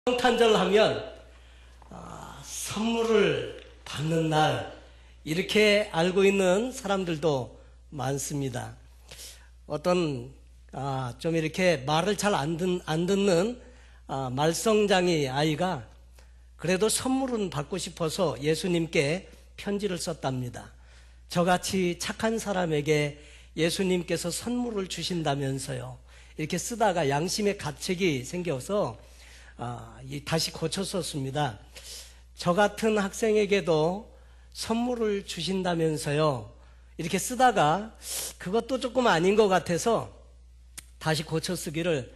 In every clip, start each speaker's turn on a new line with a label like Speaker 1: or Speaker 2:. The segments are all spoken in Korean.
Speaker 1: 성탄절 하면 선물을 받는 날 이렇게 알고 있는 사람들도 많습니다. 어떤 좀 이렇게 말을 잘 안 듣는 말썽장이 아이가 그래도 선물은 받고 싶어서 예수님께 편지를 썼답니다. 저같이 착한 사람에게 예수님께서 선물을 주신다면서요. 이렇게 쓰다가 양심의 가책이 생겨서 다시 고쳤었습니다. 저 같은 학생에게도 선물을 주신다면서요. 이렇게 쓰다가 그것도 조금 아닌 것 같아서 다시 고쳐 쓰기를,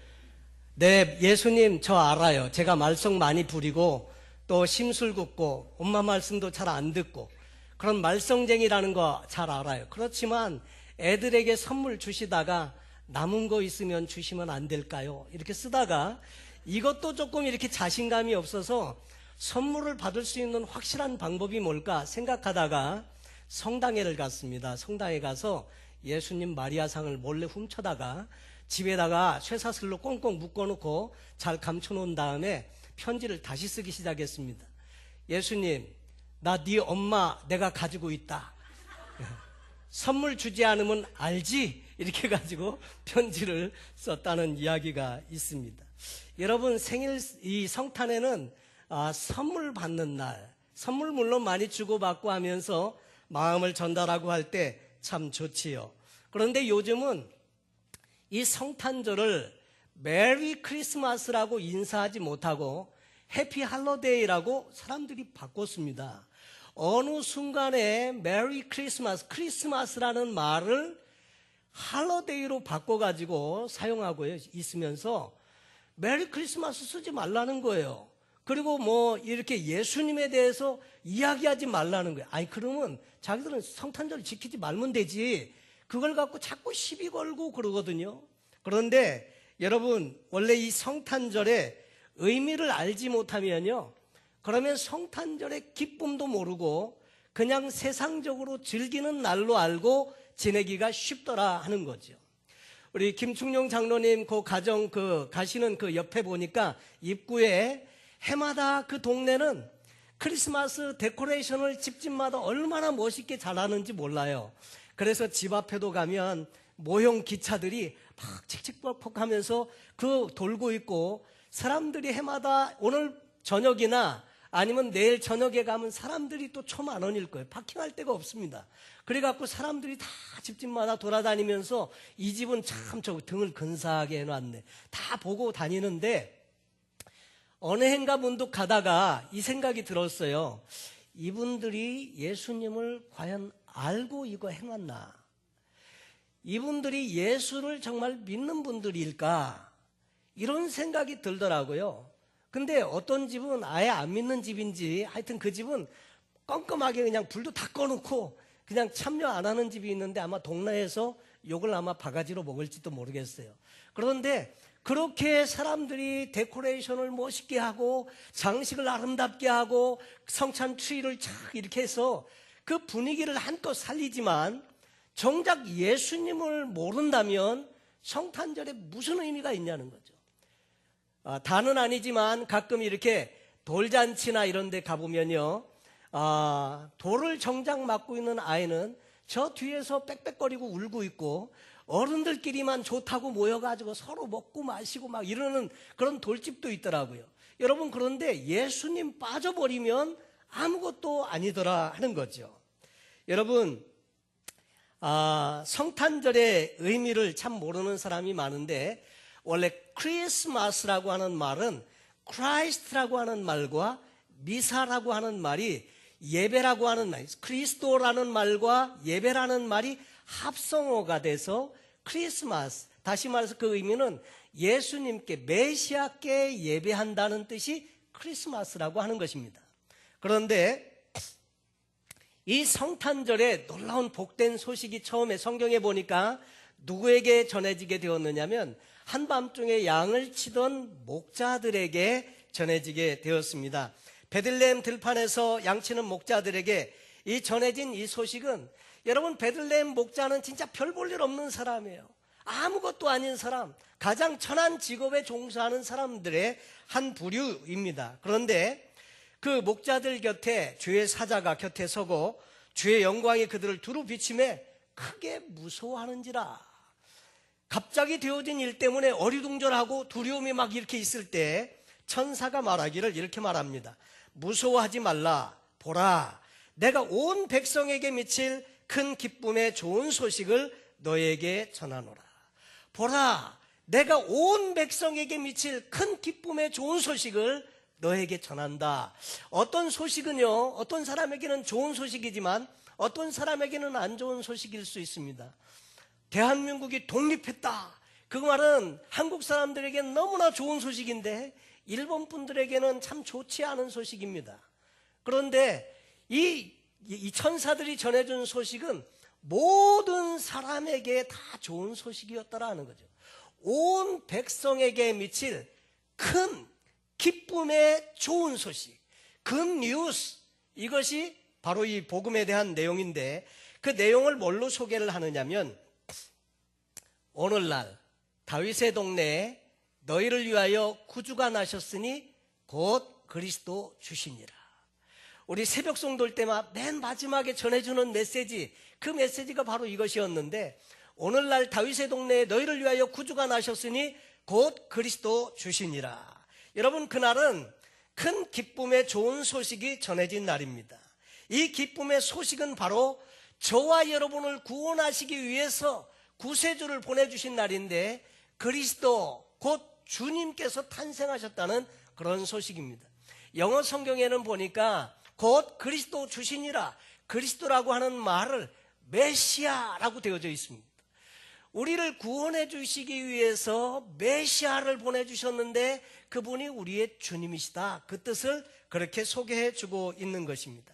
Speaker 1: 네, 예수님 저 알아요. 제가 말썽 많이 부리고 또 심술궂고 엄마 말씀도 잘 안 듣고 그런 말썽쟁이라는 거 잘 알아요. 그렇지만 애들에게 선물 주시다가 남은 거 있으면 주시면 안 될까요? 이렇게 쓰다가 이것도 조금 이렇게 자신감이 없어서 선물을 받을 수 있는 확실한 방법이 뭘까 생각하다가 성당회를 갔습니다. 성당에 가서 예수님 마리아상을 몰래 훔쳐다가 집에다가 쇠사슬로 꽁꽁 묶어놓고 잘 감춰놓은 다음에 편지를 다시 쓰기 시작했습니다. 예수님, 나 네 엄마 내가 가지고 있다. 선물 주지 않으면 알지? 이렇게 가지고 편지를 썼다는 이야기가 있습니다. 여러분, 생일 이 성탄에는 선물 받는 날, 선물 물론 많이 주고받고 하면서 마음을 전달하고 할 때 참 좋지요. 그런데 요즘은 이 성탄절을 메리 크리스마스라고 인사하지 못하고 해피 할로데이라고 사람들이 바꿨습니다. 어느 순간에 메리 크리스마스, 크리스마스라는 말을 할로데이로 바꿔가지고 사용하고 있으면서 메리 크리스마스 쓰지 말라는 거예요. 그리고 뭐 이렇게 예수님에 대해서 이야기하지 말라는 거예요. 아니 그러면 자기들은 성탄절 지키지 말면 되지. 그걸 갖고 자꾸 시비 걸고 그러거든요. 그런데 여러분, 원래 이 성탄절의 의미를 알지 못하면요, 그러면 성탄절의 기쁨도 모르고 그냥 세상적으로 즐기는 날로 알고 지내기가 쉽더라 하는 거죠. 우리 김충룡 장로님 그 가정 가시는 그 옆에 보니까 입구에 해마다 그 동네는 크리스마스 데코레이션을 집집마다 얼마나 멋있게 잘하는지 몰라요. 그래서 집 앞에도 가면 모형 기차들이 막 칙칙폭폭 하면서 그 돌고 있고, 사람들이 해마다 오늘 저녁이나 아니면 내일 저녁에 가면 사람들이 또 1,000,000원일 거예요. 파킹할 데가 없습니다. 그래갖고 사람들이 다 집집마다 돌아다니면서 이 집은 참 저 등을 근사하게 해놨네. 다 보고 다니는데 어느 해인가 문득 가다가 이 생각이 들었어요. 이분들이 예수님을 과연 알고 이거 해놨나? 이분들이 예수를 정말 믿는 분들일까? 이런 생각이 들더라고요. 근데 어떤 집은 아예 안 믿는 집인지 하여튼 그 집은 껌껌하게 그냥 불도 다 꺼놓고 그냥 참여 안 하는 집이 있는데 아마 동네에서 욕을 아마 바가지로 먹을지도 모르겠어요. 그런데 그렇게 사람들이 데코레이션을 멋있게 하고 장식을 아름답게 하고 성찬 트리를 착 이렇게 해서 그 분위기를 한껏 살리지만 정작 예수님을 모른다면 성탄절에 무슨 의미가 있냐는 거죠. 다는 아니지만 가끔 이렇게 돌잔치나 이런 데 가보면요, 돌을 정작 맞고 있는 아이는 저 뒤에서 빽빽거리고 울고 있고 어른들끼리만 좋다고 모여가지고 서로 먹고 마시고 막 이러는 그런 돌집도 있더라고요. 여러분, 그런데 예수님 빠져버리면 아무것도 아니더라 하는 거죠. 여러분, 성탄절의 의미를 참 모르는 사람이 많은데 원래 크리스마스라고 하는 말은 크라이스트라고 하는 말과 미사라고 하는 말이 예배라고 하는 말, 그리스도라는 말과 예배라는 말이 합성어가 돼서 크리스마스, 다시 말해서 그 의미는 예수님께 메시아께 예배한다는 뜻이 크리스마스라고 하는 것입니다. 그런데 이 성탄절에 놀라운 복된 소식이 처음에 성경에 보니까 누구에게 전해지게 되었느냐면 한밤중에 양을 치던 목자들에게 전해지게 되었습니다. 베들레헴 들판에서 양치는 목자들에게 전해진 이 소식은, 여러분, 베들레헴 목자는 진짜 별 볼 일 없는 사람이에요. 아무것도 아닌 사람, 가장 천한 직업에 종사하는 사람들의 한 부류입니다. 그런데 그 목자들 곁에 주의 사자가 곁에 서고 주의 영광이 그들을 두루 비침에 크게 무서워하는지라. 갑자기 되어진 일 때문에 어리둥절하고 두려움이 막 이렇게 있을 때 천사가 말하기를 이렇게 말합니다. 무서워하지 말라. 보라, 내가 온 백성에게 미칠 큰 기쁨의 좋은 소식을 너에게 전하노라. 보라, 내가 온 백성에게 미칠 큰 기쁨의 좋은 소식을 너에게 전한다. 어떤 소식은요, 어떤 사람에게는 좋은 소식이지만 어떤 사람에게는 안 좋은 소식일 수 있습니다. 대한민국이 독립했다. 그 말은 한국 사람들에게는 너무나 좋은 소식인데 일본 분들에게는 참 좋지 않은 소식입니다. 그런데 이 천사들이 전해준 소식은 모든 사람에게 다 좋은 소식이었다라는 거죠. 온 백성에게 미칠 큰 기쁨의 좋은 소식, 굿뉴스, 이것이 바로 이 복음에 대한 내용인데 그 내용을 뭘로 소개를 하느냐면 오늘날 다윗의 동네에 너희를 위하여 구주가 나셨으니 곧 그리스도 주시니라. 우리 새벽 송돌 때마다 맨 마지막에 전해주는 메시지, 그 메시지가 바로 이것이었는데 오늘날 다윗의 동네에 너희를 위하여 구주가 나셨으니 곧 그리스도 주시니라. 여러분, 그날은 큰 기쁨의 좋은 소식이 전해진 날입니다. 이 기쁨의 소식은 바로 저와 여러분을 구원하시기 위해서 구세주를 보내주신 날인데 그리스도 곧 주님께서 탄생하셨다는 그런 소식입니다. 영어 성경에는 보니까 곧 그리스도 주시니라, 그리스도라고 하는 말을 메시아라고 되어져 있습니다. 우리를 구원해 주시기 위해서 메시아를 보내주셨는데 그분이 우리의 주님이시다, 그 뜻을 그렇게 소개해 주고 있는 것입니다.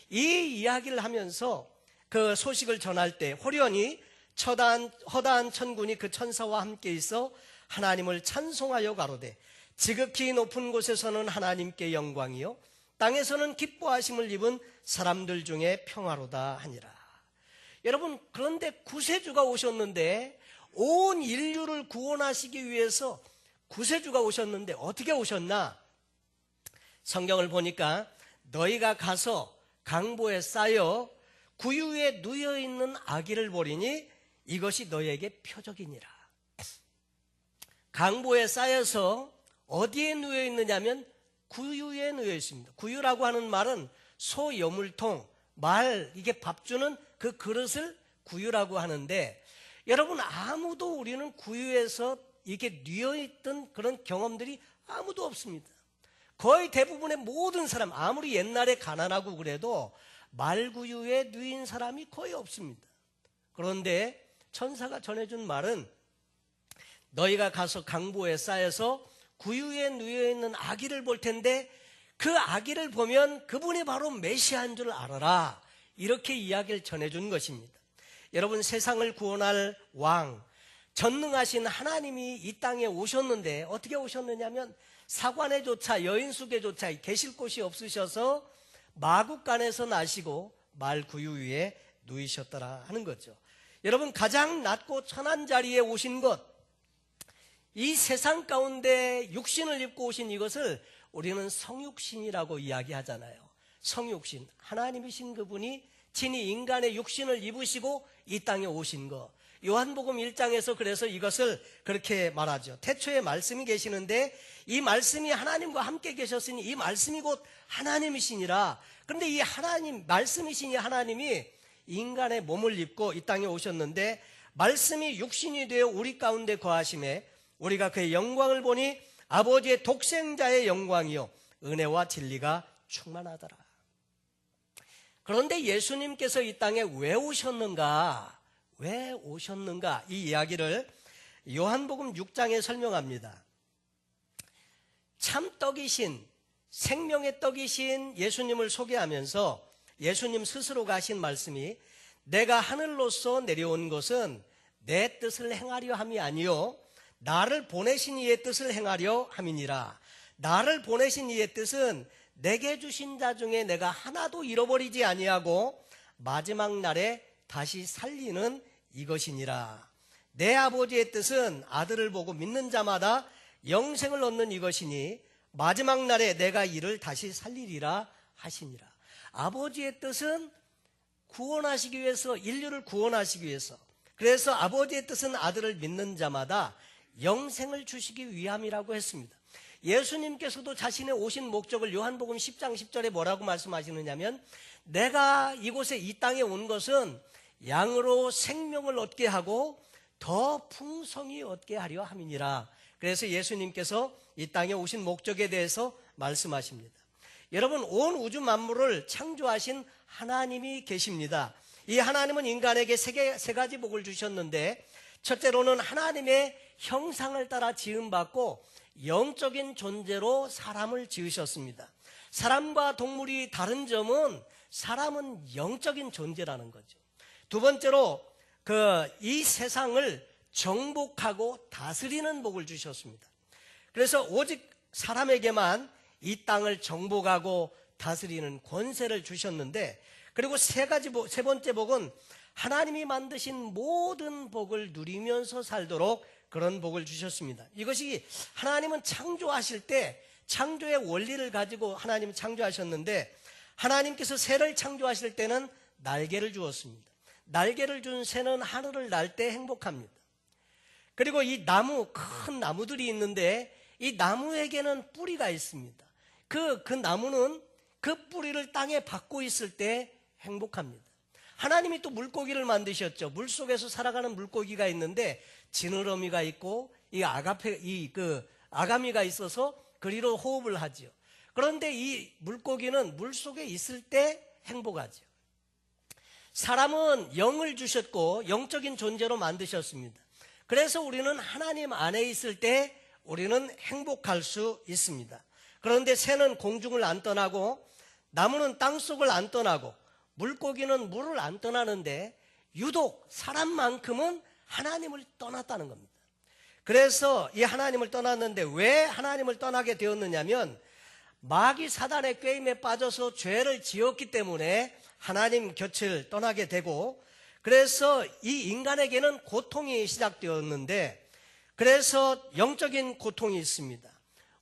Speaker 1: 이 이야기를 하면서 그 소식을 전할 때 호련히 허다한 천군이 그 천사와 함께 있어 하나님을 찬송하여 가로되 지극히 높은 곳에서는 하나님께 영광이요 땅에서는 기뻐하심을 입은 사람들 중에 평화로다 하니라. 여러분, 그런데 구세주가 오셨는데 온 인류를 구원하시기 위해서 구세주가 오셨는데 어떻게 오셨나? 성경을 보니까 너희가 가서 강보에 쌓여 구유에 누여있는 아기를 보리니 이것이 너희에게 표적이니라. 강보에 쌓여서 어디에 누여있느냐면 구유에 누여있습니다. 구유라고 하는 말은 소 여물통, 말, 이게 밥 주는 그 그릇을 구유라고 하는데 여러분, 아무도 우리는 구유에서 이렇게 누여있던 그런 경험들이 아무도 없습니다. 거의 대부분의 모든 사람, 아무리 옛날에 가난하고 그래도 말구유에 누인 사람이 거의 없습니다. 그런데 천사가 전해준 말은 너희가 가서 강보에 쌓여서 구유에 누여있는 아기를 볼 텐데 그 아기를 보면 그분이 바로 메시아인 줄 알아라, 이렇게 이야기를 전해준 것입니다. 여러분, 세상을 구원할 왕, 전능하신 하나님이 이 땅에 오셨는데 어떻게 오셨느냐면 사관에조차 여인숙에조차 계실 곳이 없으셔서 마국간에서 나시고 말구유 위에 누이셨더라 하는 거죠. 여러분, 가장 낮고 천한 자리에 오신 것, 이 세상 가운데 육신을 입고 오신 이것을 우리는 성육신이라고 이야기하잖아요. 성육신, 하나님이신 그분이 친히 인간의 육신을 입으시고 이 땅에 오신 것. 요한복음 1장에서 그래서 이것을 그렇게 말하죠. 태초에 말씀이 계시는데 이 말씀이 하나님과 함께 계셨으니 이 말씀이 곧 하나님이시니라. 그런데 이 하나님, 말씀이시니 하나님이 인간의 몸을 입고 이 땅에 오셨는데 말씀이 육신이 되어 우리 가운데 거하심에 우리가 그의 영광을 보니 아버지의 독생자의 영광이요 은혜와 진리가 충만하더라. 그런데 예수님께서 이 땅에 왜 오셨는가? 왜 오셨는가? 이 이야기를 요한복음 6장에 설명합니다. 참떡이신, 생명의 떡이신 예수님을 소개하면서 예수님 스스로가 하신 말씀이 내가 하늘로서 내려온 것은 내 뜻을 행하려 함이 아니요 나를 보내신 이의 뜻을 행하려 함이니라. 나를 보내신 이의 뜻은 내게 주신 자 중에 내가 하나도 잃어버리지 아니하고 마지막 날에 다시 살리는 이것이니라. 내 아버지의 뜻은 아들을 보고 믿는 자마다 영생을 얻는 이것이니 마지막 날에 내가 이를 다시 살리리라 하시니라. 아버지의 뜻은 구원하시기 위해서, 인류를 구원하시기 위해서, 그래서 아버지의 뜻은 아들을 믿는 자마다 영생을 주시기 위함이라고 했습니다. 예수님께서도 자신의 오신 목적을 요한복음 10장 10절에 뭐라고 말씀하시느냐면, 내가 이곳에 이 땅에 온 것은 양으로 생명을 얻게 하고 더 풍성히 얻게 하려 함이니라. 그래서 예수님께서 이 땅에 오신 목적에 대해서 말씀하십니다. 여러분, 온 우주 만물을 창조하신 하나님이 계십니다. 이 하나님은 인간에게 세 가지 복을 주셨는데, 첫째로는 하나님의 형상을 따라 지음받고 영적인 존재로 사람을 지으셨습니다. 사람과 동물이 다른 점은 사람은 영적인 존재라는 거죠. 두 번째로 이 세상을 정복하고 다스리는 복을 주셨습니다. 그래서 오직 사람에게만 이 땅을 정복하고 다스리는 권세를 주셨는데, 그리고 세 번째 복은 하나님이 만드신 모든 복을 누리면서 살도록 그런 복을 주셨습니다. 이것이 하나님은 창조하실 때 창조의 원리를 가지고 하나님은 창조하셨는데, 하나님께서 새를 창조하실 때는 날개를 주었습니다. 날개를 준 새는 하늘을 날 때 행복합니다. 그리고 이 큰 나무들이 있는데, 이 나무에게는 뿌리가 있습니다. 그 나무는 그 뿌리를 땅에 박고 있을 때 행복합니다. 하나님이 또 물고기를 만드셨죠. 물속에서 살아가는 물고기가 있는데 지느러미가 있고 아가미가 있어서 그리로 호흡을 하죠. 그런데 이 물고기는 물속에 있을 때 행복하죠. 사람은 영을 주셨고 영적인 존재로 만드셨습니다. 그래서 우리는 하나님 안에 있을 때 우리는 행복할 수 있습니다. 그런데 새는 공중을 안 떠나고 나무는 땅속을 안 떠나고 물고기는 물을 안 떠나는데, 유독 사람만큼은 하나님을 떠났다는 겁니다. 그래서 이 하나님을 떠났는데, 왜 하나님을 떠나게 되었느냐면 마귀 사단의 꾀임에 빠져서 죄를 지었기 때문에 하나님 곁을 떠나게 되고, 그래서 이 인간에게는 고통이 시작되었는데, 그래서 영적인 고통이 있습니다.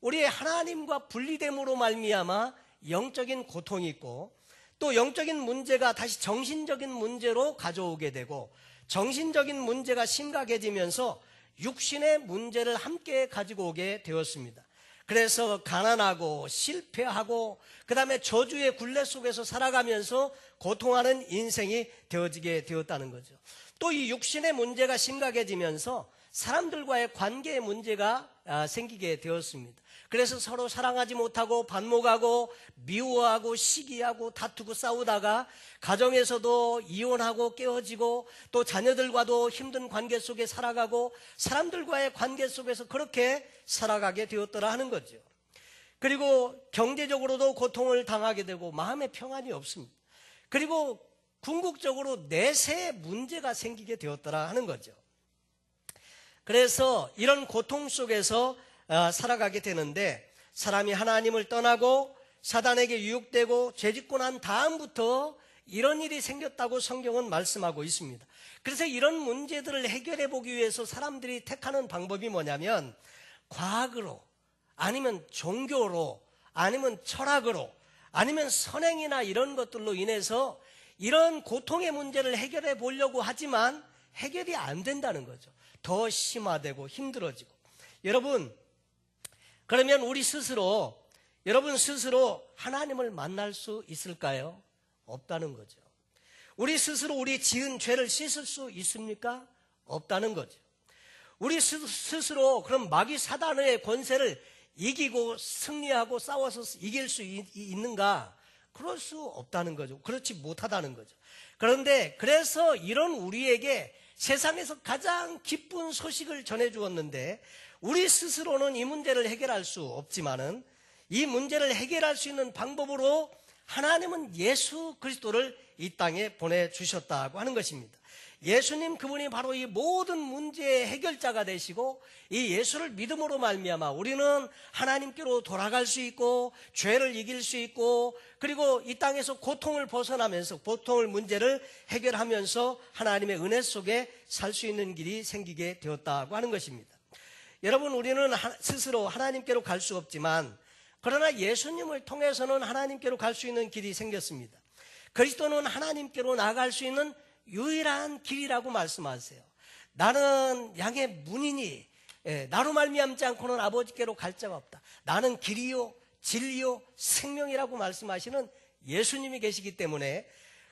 Speaker 1: 우리의 하나님과 분리됨으로 말미암아 영적인 고통이 있고, 또 영적인 문제가 다시 정신적인 문제로 가져오게 되고, 정신적인 문제가 심각해지면서 육신의 문제를 함께 가지고 오게 되었습니다. 그래서 가난하고 실패하고 그 다음에 저주의 굴레 속에서 살아가면서 고통하는 인생이 되어지게 되었다는 거죠. 또 이 육신의 문제가 심각해지면서 사람들과의 관계의 문제가 생기게 되었습니다. 그래서 서로 사랑하지 못하고 반목하고 미워하고 시기하고 다투고 싸우다가 가정에서도 이혼하고 깨어지고, 또 자녀들과도 힘든 관계 속에 살아가고 사람들과의 관계 속에서 그렇게 살아가게 되었더라 하는 거죠. 그리고 경제적으로도 고통을 당하게 되고 마음의 평안이 없습니다. 그리고 궁극적으로 내세의 문제가 생기게 되었더라 하는 거죠. 그래서 이런 고통 속에서 살아가게 되는데, 사람이 하나님을 떠나고 사단에게 유혹되고 죄짓고 난 다음부터 이런 일이 생겼다고 성경은 말씀하고 있습니다. 그래서 이런 문제들을 해결해 보기 위해서 사람들이 택하는 방법이 뭐냐면, 과학으로, 아니면 종교로, 아니면 철학으로, 아니면 선행이나 이런 것들로 인해서 이런 고통의 문제를 해결해 보려고 하지만 해결이 안 된다는 거죠. 더 심화되고 힘들어지고. 여러분, 그러면 여러분 스스로 하나님을 만날 수 있을까요? 없다는 거죠. 우리 스스로 우리 지은 죄를 씻을 수 있습니까? 없다는 거죠. 우리 스스로 그럼 마귀 사단의 권세를 이기고 승리하고 싸워서 이길 수 있는가? 그럴 수 없다는 거죠. 그렇지 못하다는 거죠. 그런데 그래서 이런 우리에게 세상에서 가장 기쁜 소식을 전해주었는데, 우리 스스로는 이 문제를 해결할 수 없지만은 이 문제를 해결할 수 있는 방법으로 하나님은 예수 그리스도를 이 땅에 보내주셨다고 하는 것입니다. 예수님 그분이 바로 이 모든 문제의 해결자가 되시고 이 예수를 믿음으로 말미암아 우리는 하나님께로 돌아갈 수 있고 죄를 이길 수 있고 그리고 이 땅에서 고통을 벗어나면서 고통을 문제를 해결하면서 하나님의 은혜 속에 살 수 있는 길이 생기게 되었다고 하는 것입니다. 여러분, 우리는 스스로 하나님께로 갈 수 없지만 그러나 예수님을 통해서는 하나님께로 갈 수 있는 길이 생겼습니다. 그리스도는 하나님께로 나아갈 수 있는 유일한 길이라고 말씀하세요. 나는 양의 문이니 나로 말미암지 않고는 아버지께로 갈 자가 없다. 나는 길이요 진리요 생명이라고 말씀하시는 예수님이 계시기 때문에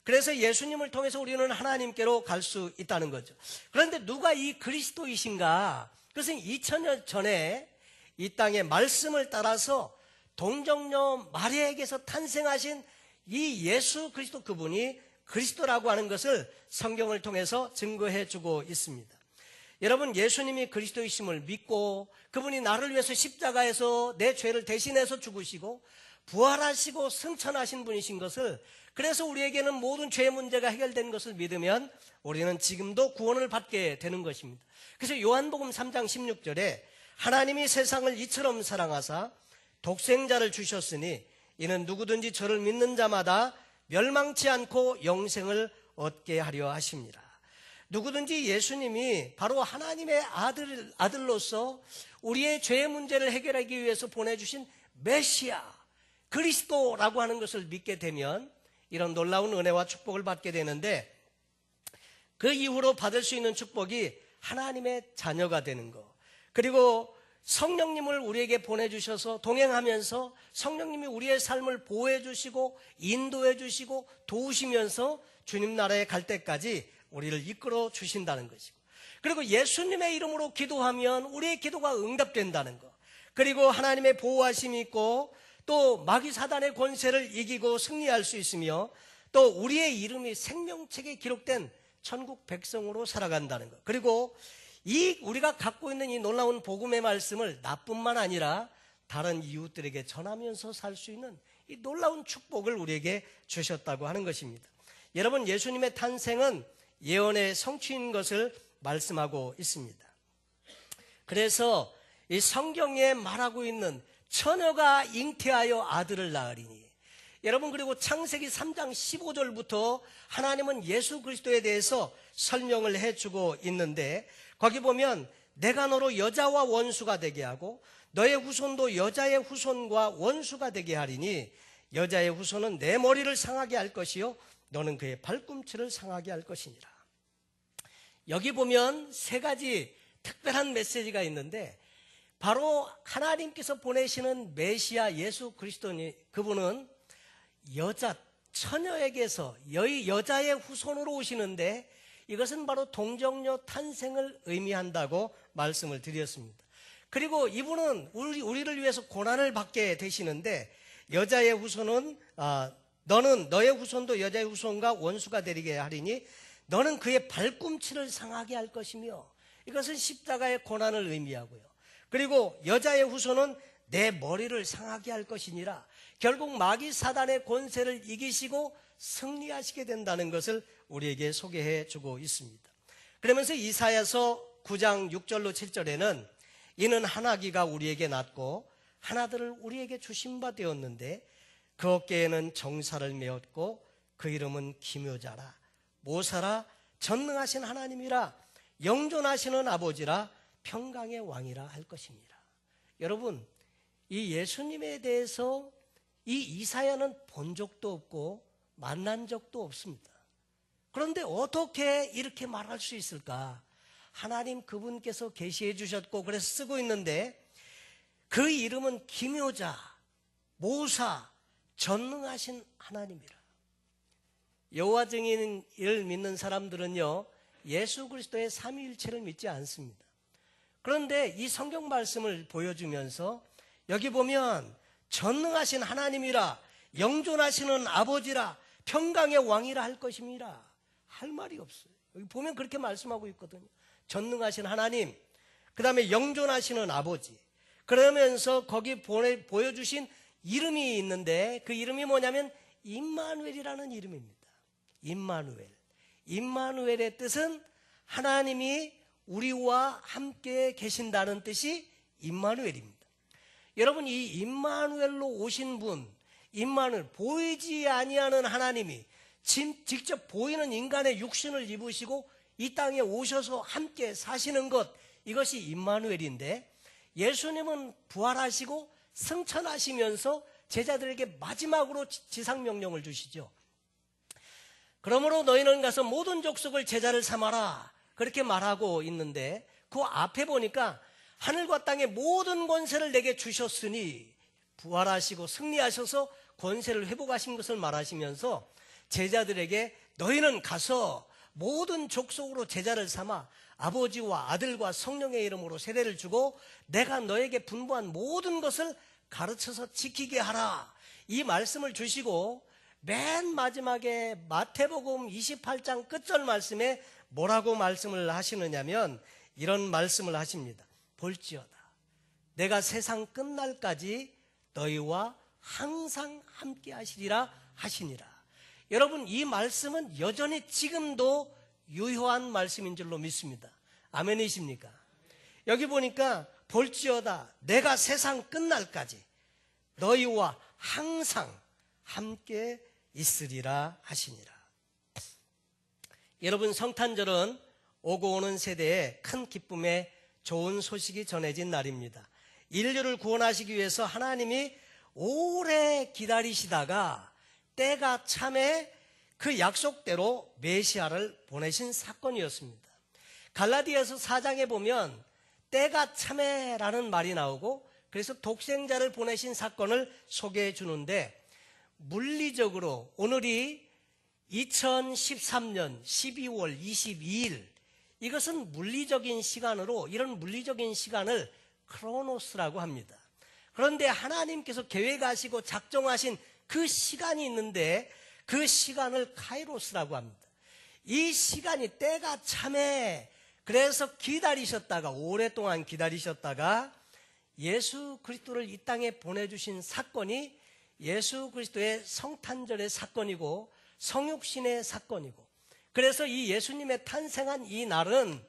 Speaker 1: 그래서 예수님을 통해서 우리는 하나님께로 갈 수 있다는 거죠. 그런데 누가 이 그리스도이신가? 그것은 2000년 전에 이 땅의 말씀을 따라서 동정녀 마리아에게서 탄생하신 이 예수 그리스도 그분이 그리스도라고 하는 것을 성경을 통해서 증거해 주고 있습니다. 여러분, 예수님이 그리스도이심을 믿고 그분이 나를 위해서 십자가에서 내 죄를 대신해서 죽으시고 부활하시고 승천하신 분이신 것을, 그래서 우리에게는 모든 죄의 문제가 해결된 것을 믿으면 우리는 지금도 구원을 받게 되는 것입니다. 그래서 요한복음 3장 16절에 하나님이 세상을 이처럼 사랑하사 독생자를 주셨으니 이는 누구든지 저를 믿는 자마다 멸망치 않고 영생을 얻게 하려 하십니다. 누구든지 예수님이 바로 하나님의 아들로서 우리의 죄의 문제를 해결하기 위해서 보내주신 메시아 그리스도라고 하는 것을 믿게 되면 이런 놀라운 은혜와 축복을 받게 되는데, 그 이후로 받을 수 있는 축복이 하나님의 자녀가 되는 것, 그리고 성령님을 우리에게 보내주셔서 동행하면서 성령님이 우리의 삶을 보호해 주시고 인도해 주시고 도우시면서 주님 나라에 갈 때까지 우리를 이끌어 주신다는 것이고, 그리고 예수님의 이름으로 기도하면 우리의 기도가 응답된다는 것, 그리고 하나님의 보호하심이 있고 또 마귀 사단의 권세를 이기고 승리할 수 있으며 또 우리의 이름이 생명책에 기록된 천국 백성으로 살아간다는 것, 그리고 이 우리가 갖고 있는 이 놀라운 복음의 말씀을 나뿐만 아니라 다른 이웃들에게 전하면서 살 수 있는 이 놀라운 축복을 우리에게 주셨다고 하는 것입니다. 여러분, 예수님의 탄생은 예언의 성취인 것을 말씀하고 있습니다. 그래서 이 성경에 말하고 있는 처녀가 잉태하여 아들을 낳으리니, 여러분, 그리고 창세기 3장 15절부터 하나님은 예수 그리스도에 대해서 설명을 해주고 있는데, 거기 보면 내가 너로 여자와 원수가 되게 하고 너의 후손도 여자의 후손과 원수가 되게 하리니 여자의 후손은 내 머리를 상하게 할 것이요 너는 그의 발꿈치를 상하게 할 것이니라. 여기 보면 세 가지 특별한 메시지가 있는데, 바로 하나님께서 보내시는 메시아 예수 그리스도니 그분은 여자 처녀에게서 여자의 후손으로 오시는데, 이것은 바로 동정녀 탄생을 의미한다고 말씀을 드렸습니다. 그리고 이분은 우리를 위해서 고난을 받게 되시는데, 여자의 후손은 너는 너의 후손도 여자의 후손과 원수가 되리게 하리니 너는 그의 발꿈치를 상하게 할 것이며, 이것은 십자가의 고난을 의미하고요. 그리고 여자의 후손은 내 머리를 상하게 할 것이니라. 결국 마귀 사단의 권세를 이기시고 승리하시게 된다는 것을 우리에게 소개해 주고 있습니다. 그러면서 이사야서 9장 6절로 7절에는 이는 한 아기가 우리에게 낳고 한 아들을 우리에게 주신 바 되었는데 그 어깨에는 정사를 메었고 그 이름은 기묘자라 모사라 전능하신 하나님이라 영존하시는 아버지라 평강의 왕이라 할 것입니다. 여러분, 이 예수님에 대해서 이 이사야는 본 적도 없고 만난 적도 없습니다. 그런데 어떻게 이렇게 말할 수 있을까? 하나님 그분께서 계시해 주셨고 그래서 쓰고 있는데, 그 이름은 기묘자, 모사, 전능하신 하나님이라. 여호와 증인을 믿는 사람들은요, 예수 그리스도의 삼위일체를 믿지 않습니다. 그런데 이 성경 말씀을 보여주면서 여기 보면 전능하신 하나님이라, 영존하시는 아버지라, 평강의 왕이라 할 것입니다. 할 말이 없어요. 여기 보면 그렇게 말씀하고 있거든요. 전능하신 하나님, 그 다음에 영존하시는 아버지, 그러면서 거기 보여주신 이름이 있는데 그 이름이 뭐냐면 임마누엘이라는 이름입니다. 임마누엘. 임마누엘의 뜻은 하나님이 우리와 함께 계신다는 뜻이 임마누엘입니다. 여러분, 이 임마누엘로 오신 분, 임마누엘, 보이지 아니하는 하나님이 직접 보이는 인간의 육신을 입으시고 이 땅에 오셔서 함께 사시는 것, 이것이 임마누엘인데, 예수님은 부활하시고 승천하시면서 제자들에게 마지막으로 지상명령을 주시죠. 그러므로 너희는 가서 모든 족속을 제자를 삼아라, 그렇게 말하고 있는데, 그 앞에 보니까 하늘과 땅의 모든 권세를 내게 주셨으니, 부활하시고 승리하셔서 권세를 회복하신 것을 말하시면서 제자들에게 너희는 가서 모든 족속으로 제자를 삼아 아버지와 아들과 성령의 이름으로 세례를 주고 내가 너에게 분부한 모든 것을 가르쳐서 지키게 하라, 이 말씀을 주시고 맨 마지막에 마태복음 28장 끝절 말씀에 뭐라고 말씀을 하시느냐면 이런 말씀을 하십니다. 볼지어다 내가 세상 끝날까지 너희와 항상 함께 하시리라 하시니라. 여러분, 이 말씀은 여전히 지금도 유효한 말씀인 줄로 믿습니다. 아멘이십니까? 여기 보니까 볼지어다 내가 세상 끝날까지 너희와 항상 함께 있으리라 하시니라. 여러분, 성탄절은 오고 오는 세대에 큰 기쁨의 좋은 소식이 전해진 날입니다. 인류를 구원하시기 위해서 하나님이 오래 기다리시다가 때가 참에 그 약속대로 메시아를 보내신 사건이었습니다. 갈라디아서 4장에 보면 때가 참에라는 말이 나오고, 그래서 독생자를 보내신 사건을 소개해 주는데, 물리적으로 오늘이 2013년 12월 22일, 이것은 물리적인 시간으로, 이런 물리적인 시간을 크로노스라고 합니다. 그런데 하나님께서 계획하시고 작정하신 그 시간이 있는데 그 시간을 카이로스라고 합니다. 이 시간이 때가 참에, 그래서 기다리셨다가, 오랫동안 기다리셨다가 예수 그리스도를 이 땅에 보내주신 사건이 예수 그리스도의 성탄절의 사건이고 성육신의 사건이고, 그래서 이 예수님의 탄생한 이 날은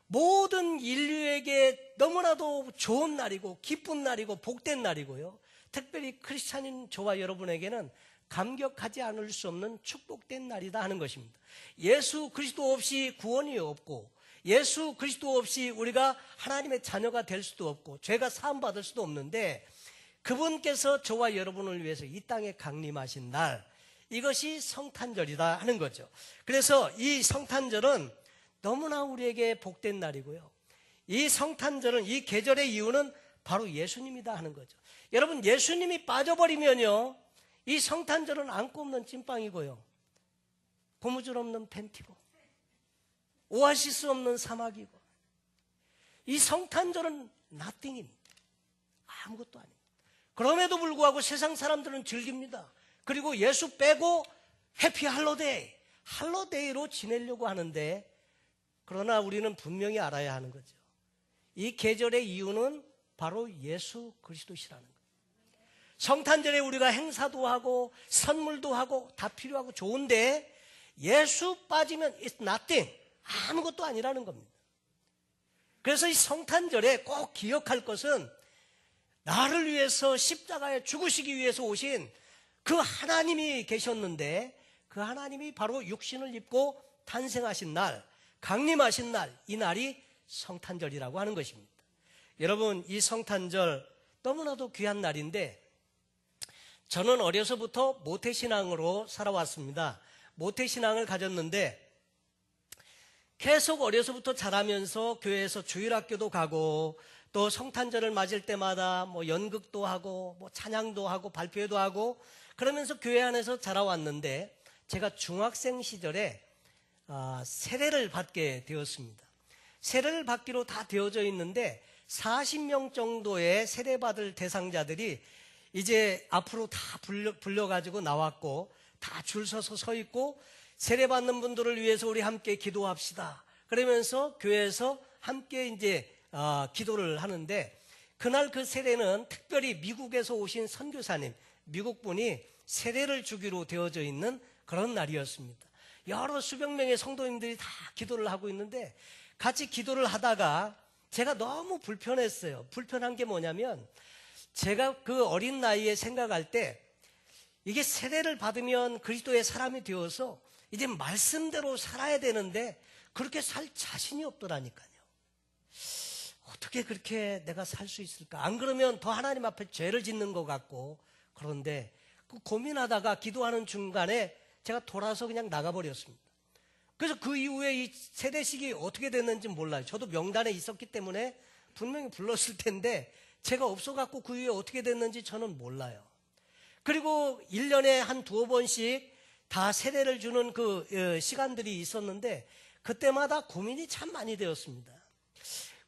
Speaker 1: 모든 인류에게 너무나도 좋은 날이고 기쁜 날이고 복된 날이고요, 특별히 크리스찬인 저와 여러분에게는 감격하지 않을 수 없는 축복된 날이다 하는 것입니다. 예수 그리스도 없이 구원이 없고, 예수 그리스도 없이 우리가 하나님의 자녀가 될 수도 없고 죄가 사함받을 수도 없는데, 그분께서 저와 여러분을 위해서 이 땅에 강림하신 날, 이것이 성탄절이다 하는 거죠. 그래서 이 성탄절은 너무나 우리에게 복된 날이고요, 이 성탄절은, 이 계절의 이유는 바로 예수님이다 하는 거죠. 여러분, 예수님이 빠져버리면요, 이 성탄절은 안고 없는 찐빵이고요, 고무줄 없는 팬티고 오아시스 없는 사막이고, 이 성탄절은 nothing입니다. 아무것도 아닙니다. 그럼에도 불구하고 세상 사람들은 즐깁니다. 그리고 예수 빼고 해피 할로데이, 할로데이로 지내려고 하는데, 그러나 우리는 분명히 알아야 하는 거죠. 이 계절의 이유는 바로 예수 그리스도시라는 거예요. 성탄절에 우리가 행사도 하고 선물도 하고 다 필요하고 좋은데, 예수 빠지면 it's nothing, 아무것도 아니라는 겁니다. 그래서 이 성탄절에 꼭 기억할 것은, 나를 위해서 십자가에 죽으시기 위해서 오신 그 하나님이 계셨는데, 그 하나님이 바로 육신을 입고 탄생하신 날, 강림하신 날, 이 날이 성탄절이라고 하는 것입니다. 여러분, 이 성탄절 너무나도 귀한 날인데, 저는 어려서부터 모태신앙으로 살아왔습니다. 모태신앙을 가졌는데, 계속 어려서부터 자라면서 교회에서 주일학교도 가고, 또 성탄절을 맞을 때마다 뭐 연극도 하고 뭐 찬양도 하고 발표회도 하고, 그러면서 교회 안에서 자라왔는데, 제가 중학생 시절에 세례를 받게 되었습니다. 세례를 받기로 다 되어져 있는데 40명 정도의 세례받을 대상자들이 이제 앞으로 다 불려가지고 나왔고, 다 줄 서서 서 있고, 세례받는 분들을 위해서 우리 함께 기도합시다, 그러면서 교회에서 함께 이제 기도를 하는데, 그날 그 세례는 특별히 미국에서 오신 선교사님, 미국 분이 세례를 주기로 되어져 있는 그런 날이었습니다. 여러 수백 명의 성도님들이 다 기도를 하고 있는데 같이 기도를 하다가 제가 너무 불편했어요. 불편한 게 뭐냐면 제가 그 어린 나이에 생각할 때 이게 세례를 받으면 그리스도의 사람이 되어서 이제 말씀대로 살아야 되는데 그렇게 살 자신이 없더라니까요. 어떻게 그렇게 내가 살 수 있을까? 안 그러면 더 하나님 앞에 죄를 짓는 것 같고 그런데 그 고민하다가 기도하는 중간에 제가 돌아서 그냥 나가버렸습니다. 그래서 그 이후에 이 세례식이 어떻게 됐는지 몰라요. 저도 명단에 있었기 때문에 분명히 불렀을 텐데 제가 없어갖고 그 이후에 어떻게 됐는지 저는 몰라요. 그리고 1년에 한 두어 번씩 다 세례를 주는 그 시간들이 있었는데 그때마다 고민이 참 많이 되었습니다.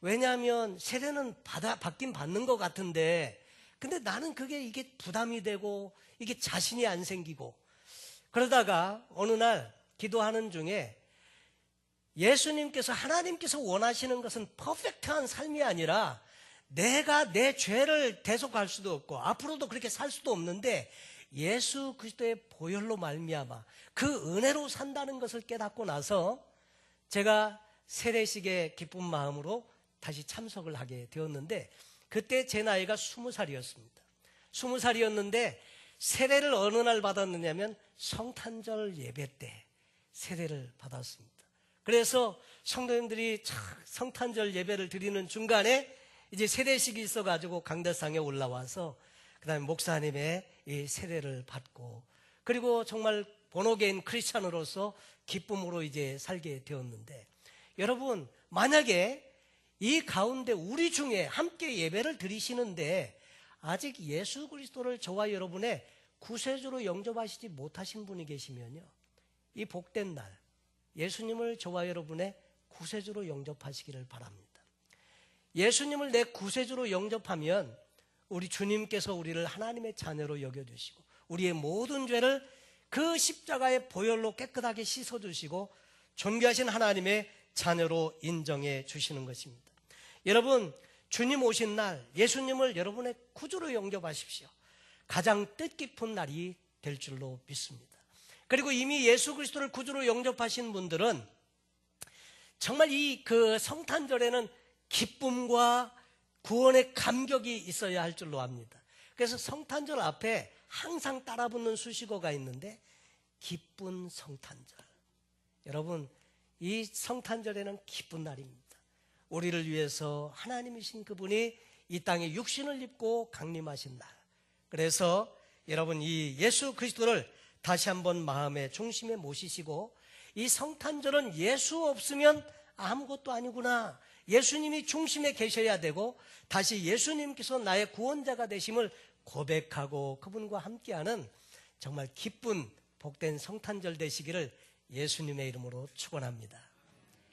Speaker 1: 왜냐하면 세례는 받긴 받는 것 같은데 근데 나는 이게 부담이 되고 이게 자신이 안 생기고 그러다가 어느 날 기도하는 중에 예수님께서 하나님께서 원하시는 것은 퍼펙트한 삶이 아니라 내가 내 죄를 대속할 수도 없고 앞으로도 그렇게 살 수도 없는데 예수 그리스도의 보혈로 말미암아 그 은혜로 산다는 것을 깨닫고 나서 제가 세례식에 기쁜 마음으로 다시 참석을 하게 되었는데 그때 제 나이가 20살이었습니다. 20살이었는데 세례를 어느 날 받았느냐면 성탄절 예배 때 세례를 받았습니다. 그래서 성도님들이 성탄절 예배를 드리는 중간에 이제 세례식이 있어가지고 강대상에 올라와서 그 다음에 목사님의 이 세례를 받고 그리고 정말 본어게인 크리스찬으로서 기쁨으로 이제 살게 되었는데 여러분 만약에 이 가운데 우리 중에 함께 예배를 드리시는데 아직 예수 그리스도를 저와 여러분의 구세주로 영접하시지 못하신 분이 계시면요 이 복된 날 예수님을 저와 여러분의 구세주로 영접하시기를 바랍니다. 예수님을 내 구세주로 영접하면 우리 주님께서 우리를 하나님의 자녀로 여겨주시고 우리의 모든 죄를 그 십자가의 보혈로 깨끗하게 씻어주시고 존귀하신 하나님의 자녀로 인정해 주시는 것입니다. 여러분 주님 오신 날 예수님을 여러분의 구주로 영접하십시오. 가장 뜻깊은 날이 될 줄로 믿습니다. 그리고 이미 예수 그리스도를 구주로 영접하신 분들은 정말 이 성탄절에는 기쁨과 구원의 감격이 있어야 할 줄로 압니다. 그래서 성탄절 앞에 항상 따라붙는 수식어가 있는데 기쁜 성탄절. 여러분 이 성탄절에는 기쁜 날입니다. 우리를 위해서 하나님이신 그분이 이 땅에 육신을 입고 강림하신 날. 그래서 여러분 이 예수 그리스도를 다시 한번 마음의 중심에 모시시고 이 성탄절은 예수 없으면 아무것도 아니구나. 예수님이 중심에 계셔야 되고 다시 예수님께서 나의 구원자가 되심을 고백하고 그분과 함께하는 정말 기쁜 복된 성탄절 되시기를 예수님의 이름으로 축원합니다.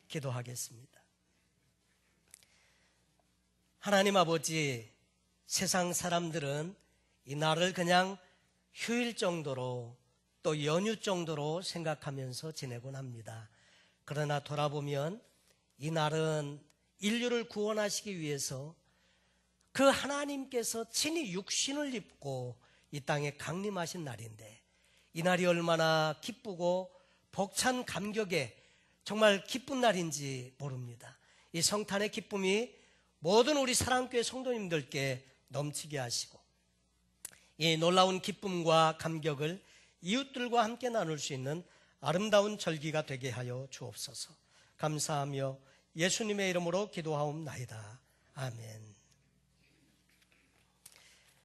Speaker 1: 기도하겠습니다. 하나님 아버지, 세상 사람들은 이 날을 그냥 휴일 정도로 또 연휴 정도로 생각하면서 지내곤 합니다. 그러나 돌아보면 이 날은 인류를 구원하시기 위해서 그 하나님께서 친히 육신을 입고 이 땅에 강림하신 날인데 이 날이 얼마나 기쁘고 벅찬 감격에 정말 기쁜 날인지 모릅니다. 이 성탄의 기쁨이 모든 우리 사랑교회 성도님들께 넘치게 하시고 이 놀라운 기쁨과 감격을 이웃들과 함께 나눌 수 있는 아름다운 절기가 되게 하여 주옵소서. 감사하며 예수님의 이름으로 기도하옵나이다. 아멘.